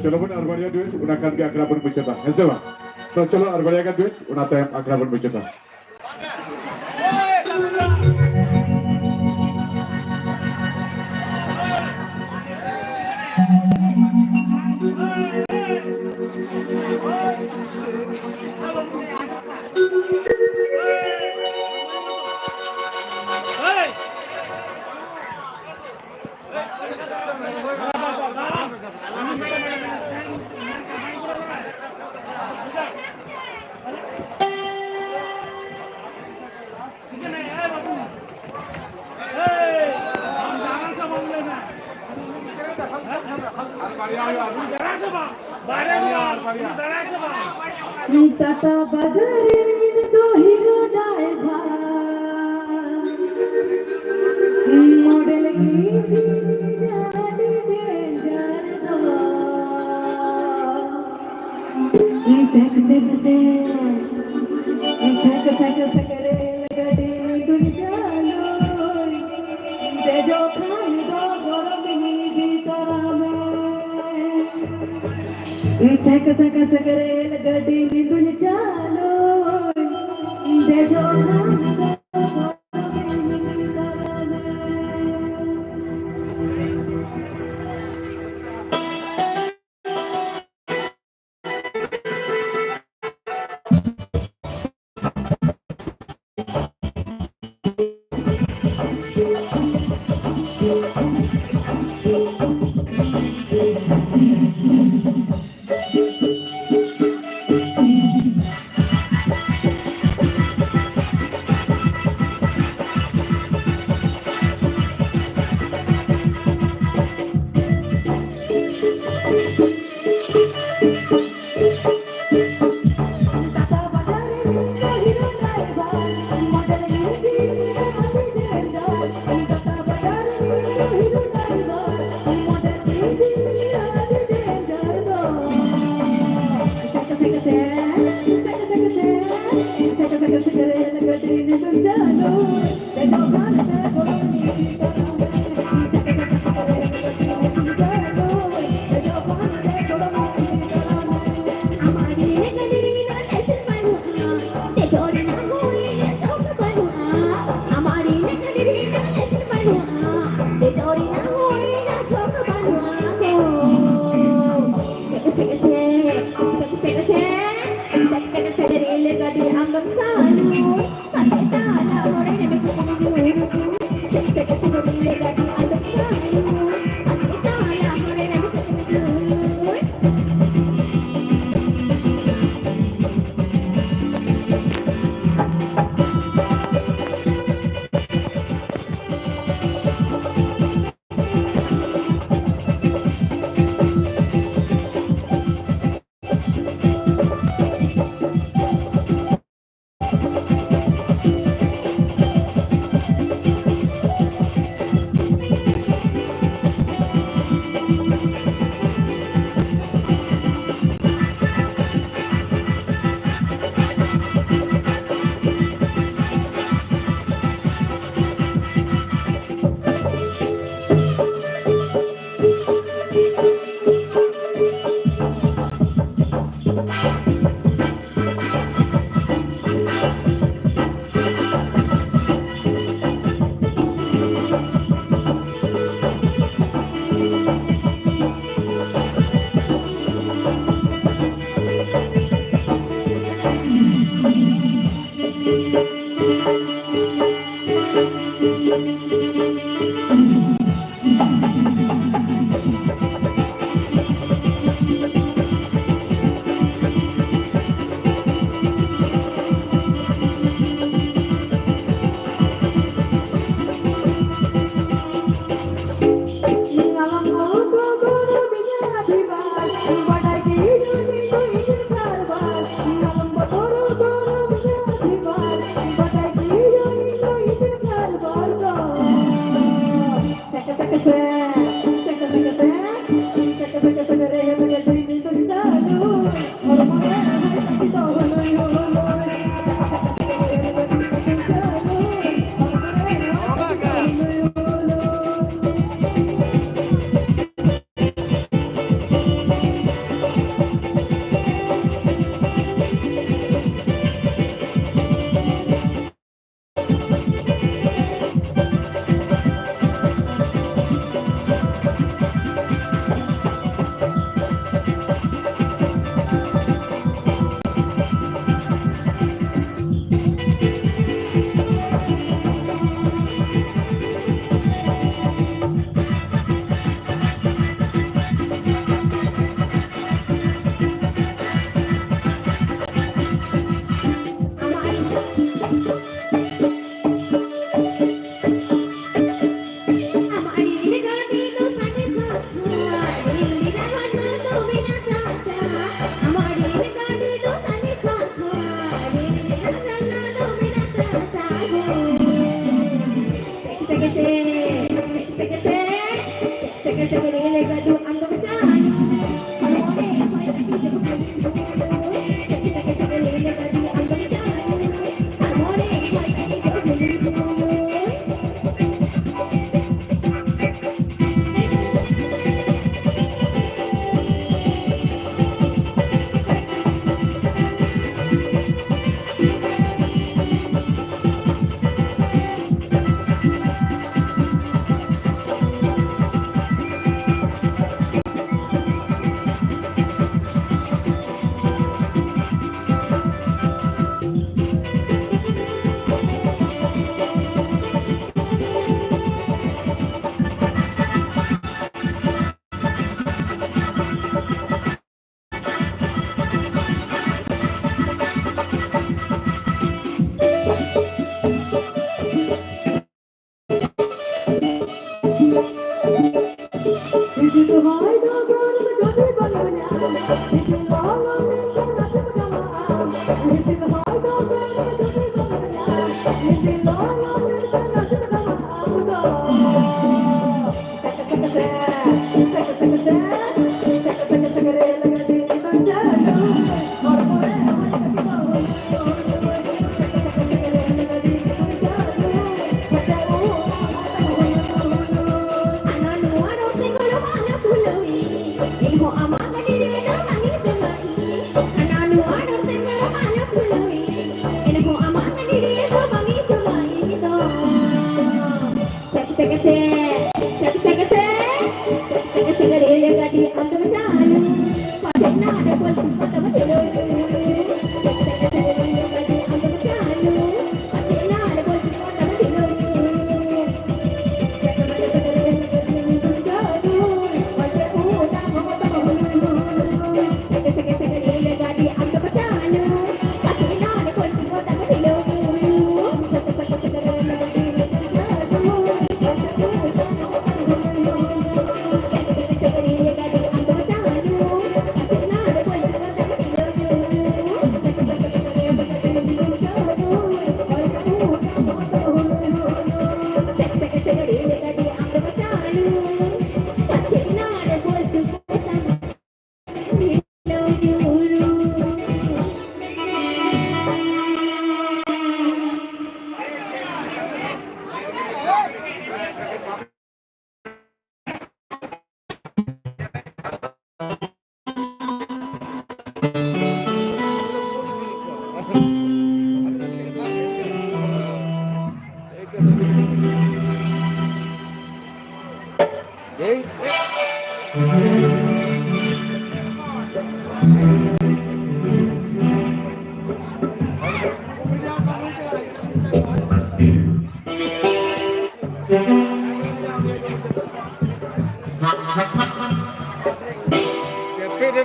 Chalo pun Arbaria duit, unakan ke akrab pun bercerita. Hezema. So chalo Arbaria ka duit, unatayam akrab pun bercerita. Tata Badarin to hero diver model ki jani danger no sek re lagadi dun jalo tejo khan do garam hi bhitar mein sek re lagadi dun jalo tejo khan do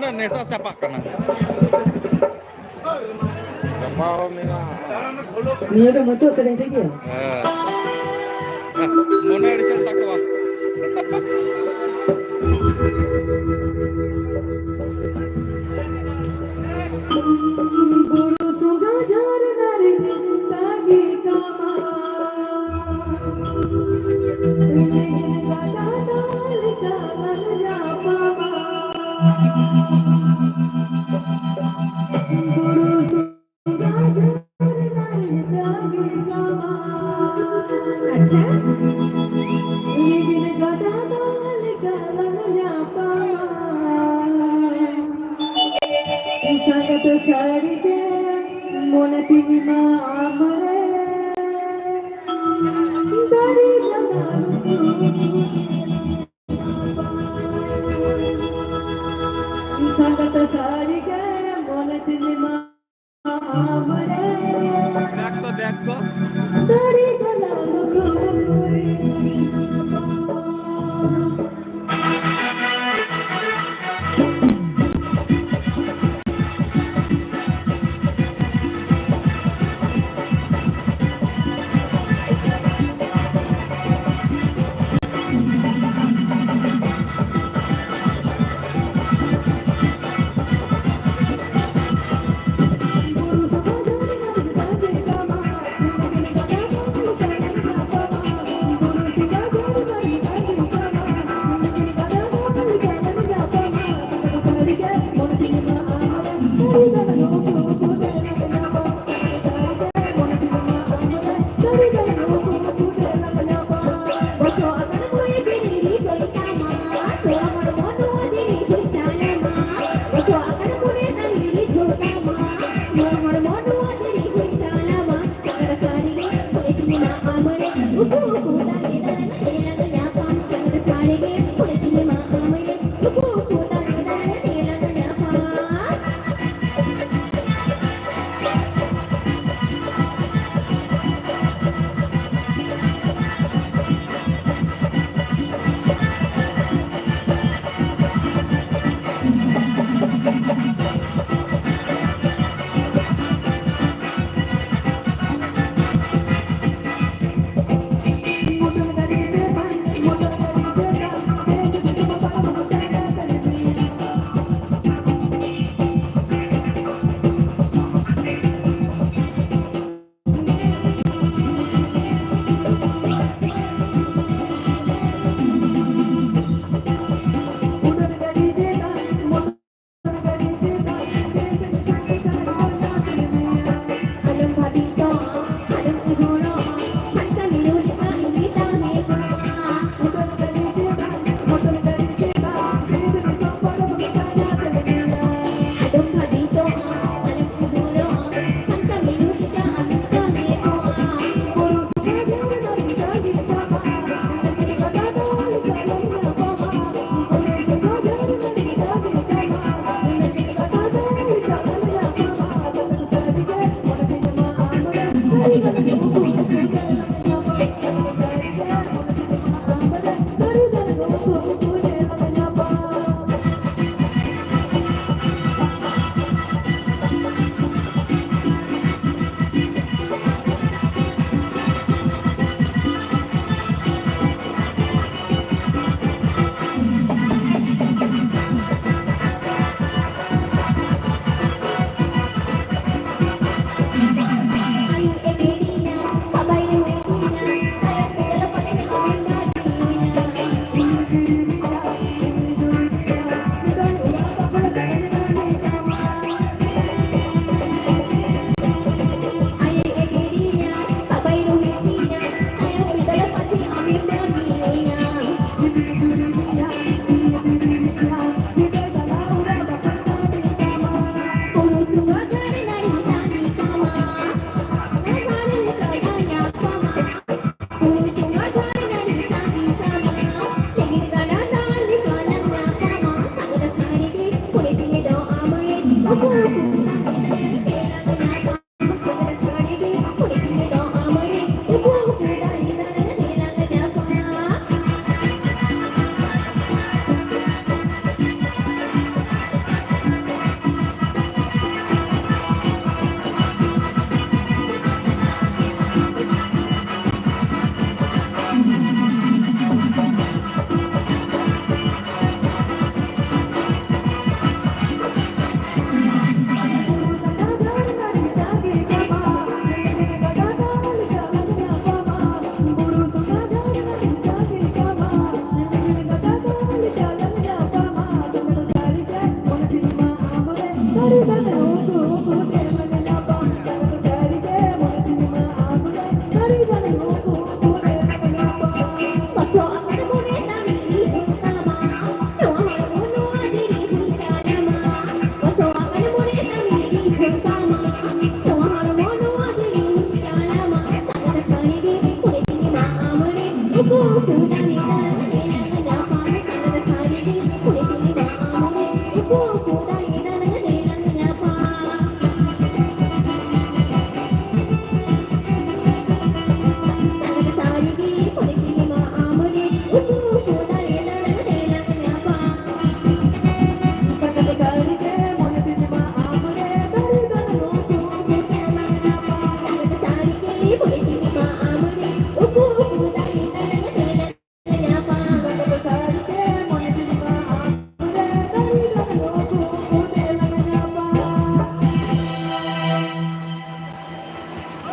Nesa capak kena. Kapal ni lah. Ni ada motor sedang tinggi. Mana dia tak kuat. Guru suga jar nari tagi kama. Ingin kata dal jalan japa. Guru suga jar nari tagi kama. Ingin kata dal jalan japa. Sangat sarige mona tinima amare dari jalanku sangat sarige mona tinima amare Dekko. dari jalanku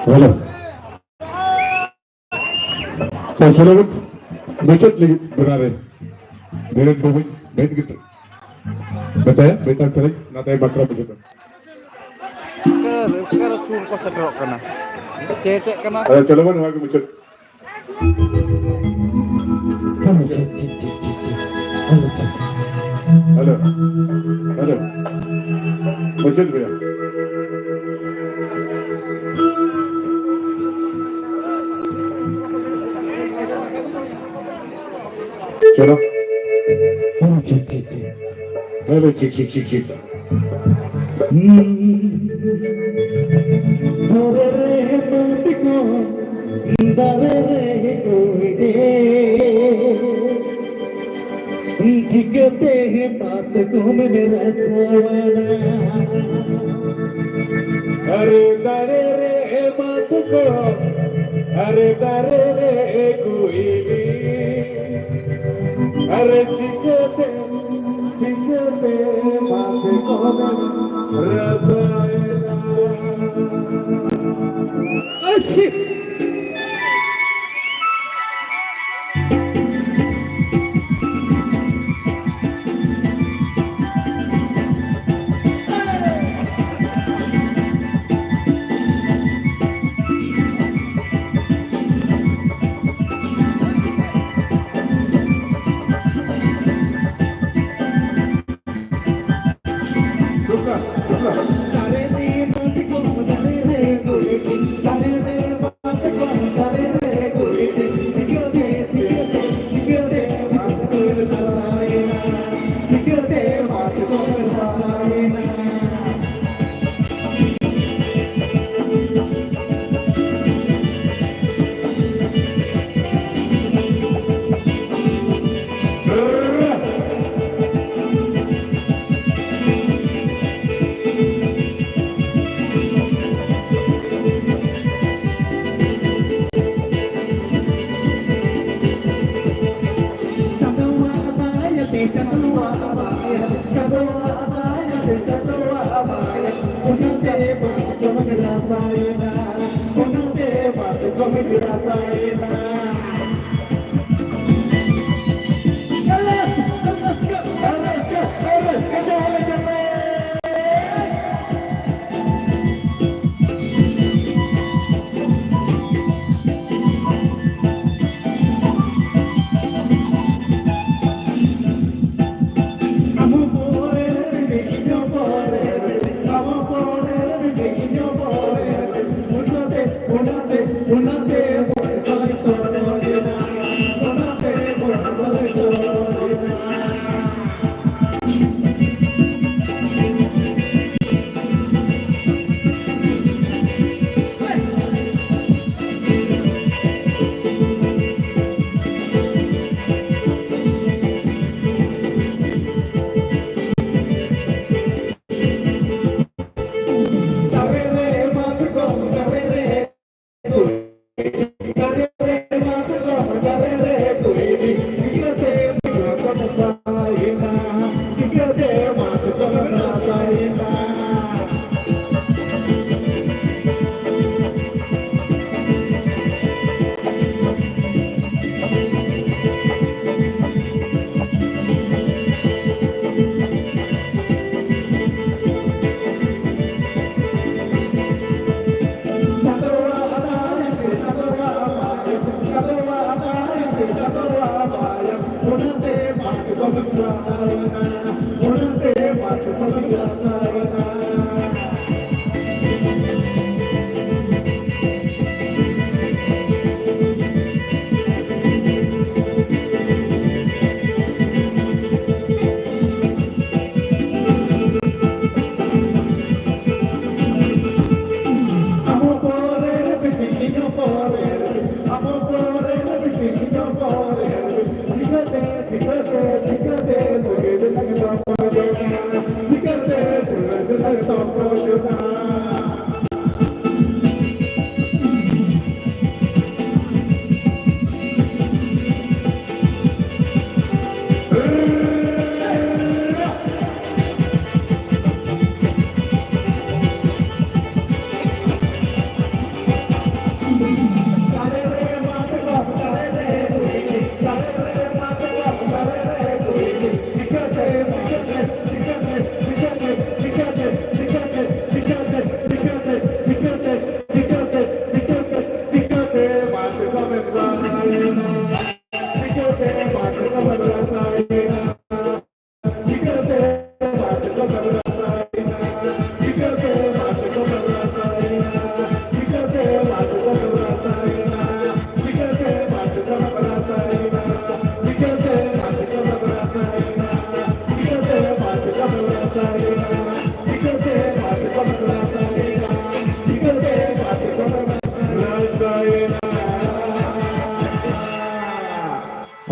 Halo. Saudara macet lagi berare. Beret bumi, beret gitu. Betul ya, betul sekali. Natai bakra begitu. Sekarang sur ko sa drop kana. Cecek kana. Ada colokan wagi macet. Halo. Halo. Macet भैया. चलो hello चिक चिक चिक चिक जिगते हैं बात को मेरा सवाना अरे दरे रे बात को अरे दरे रे कोई अरे चिकते बात को रसायना अच्छी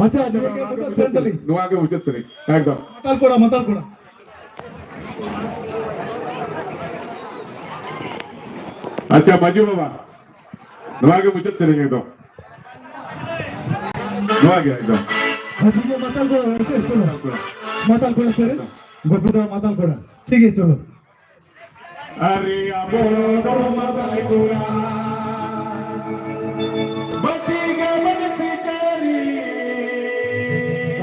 আচ্ছা নোয়াকে উচিত সরি একদম মাতাল কোড়া আচ্ছা মাজু বাবা নোয়াকে উচিত সরি একদম নোয়াকে একদম মাতাল কোড়া সরে গোপুরা মাতাল কোড়া ঠিক আছে চলো আরে আমর মাতাল কোড়া বচি গে বচি করি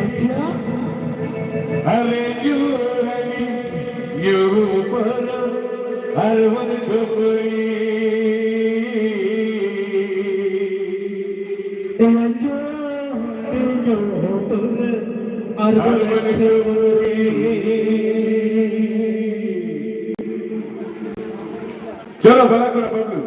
আচ্ছা अरे यू हनी यू पर हर वन कपड़ी আর हर वन कपड़ी चलो भला करो बबलू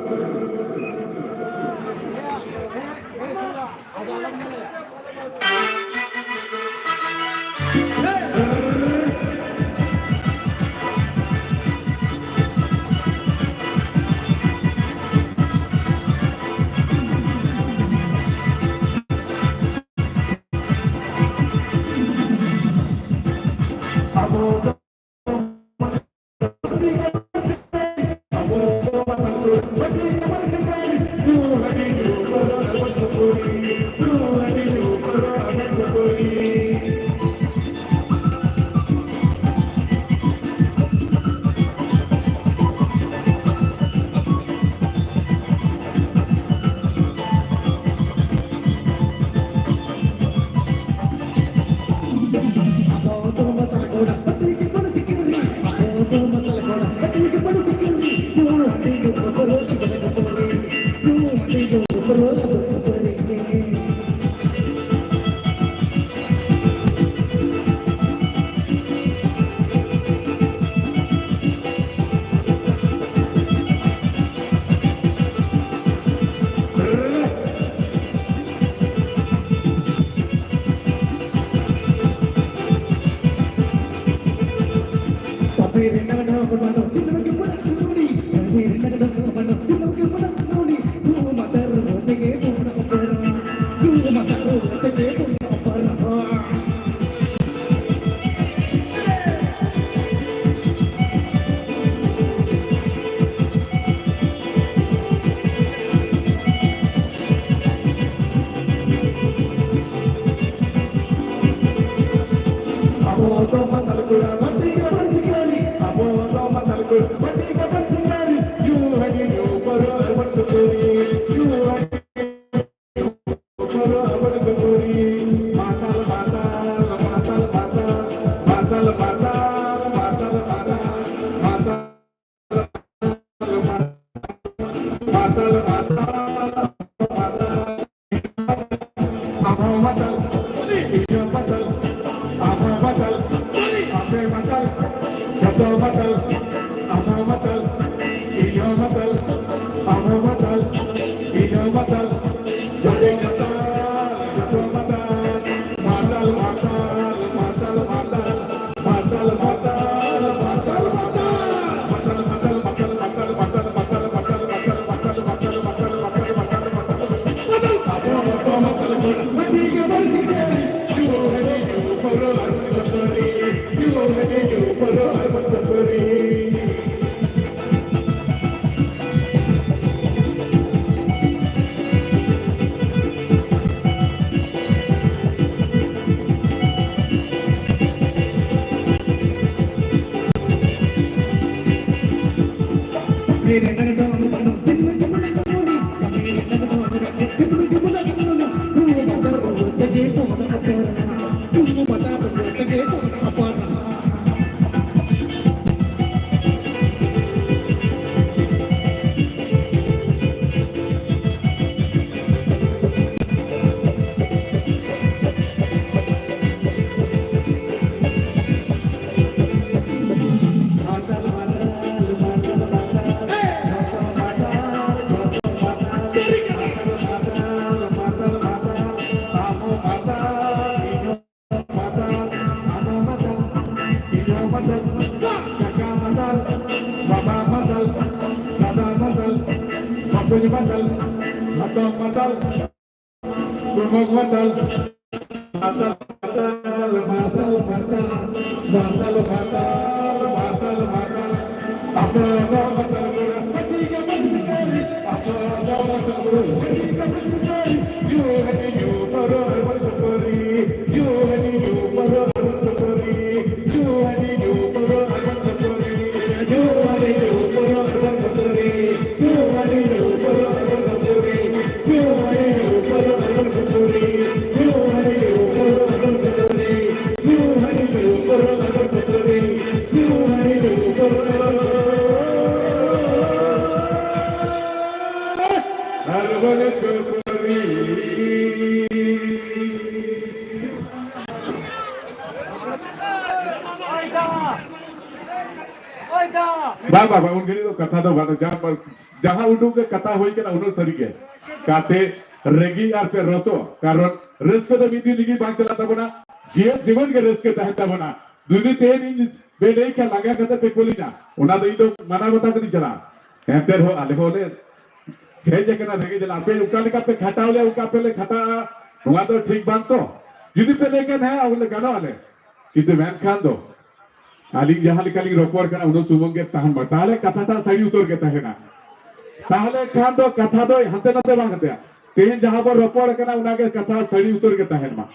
Madal, बाबा उनके लिए तो कथा तो गाना जहां उठू के कथा हुई के ना उन्होंने सरी के काते रेगी और पे रसो कारण रस को तो विधि लिखी बांग चला था बना जीवन के रस के तहत था बना दुनिया तेरी बेले क्या लगा कहते पे कोली ना उन्हें तो ये तो मना बता कर नहीं चला कहते हो आले बोले है जगह ना रेगी जला पे उनका लिखा पे खटा वाले उनका पे ले खटा हुआ तो ठीक बांग तो जिधर पे लेकर है उन्हें गाना वाले कितने वैन खान दो आलिंग जहां लिखाली रोपवर करना उन्होंने सुमंगे तहन बताले कथा था सही उतर के तहना ताहले खान दो कथा दो हंते नते बांगते तेन जहां पर रोपवर करना उन्हें कथा सही उतर के तहन मा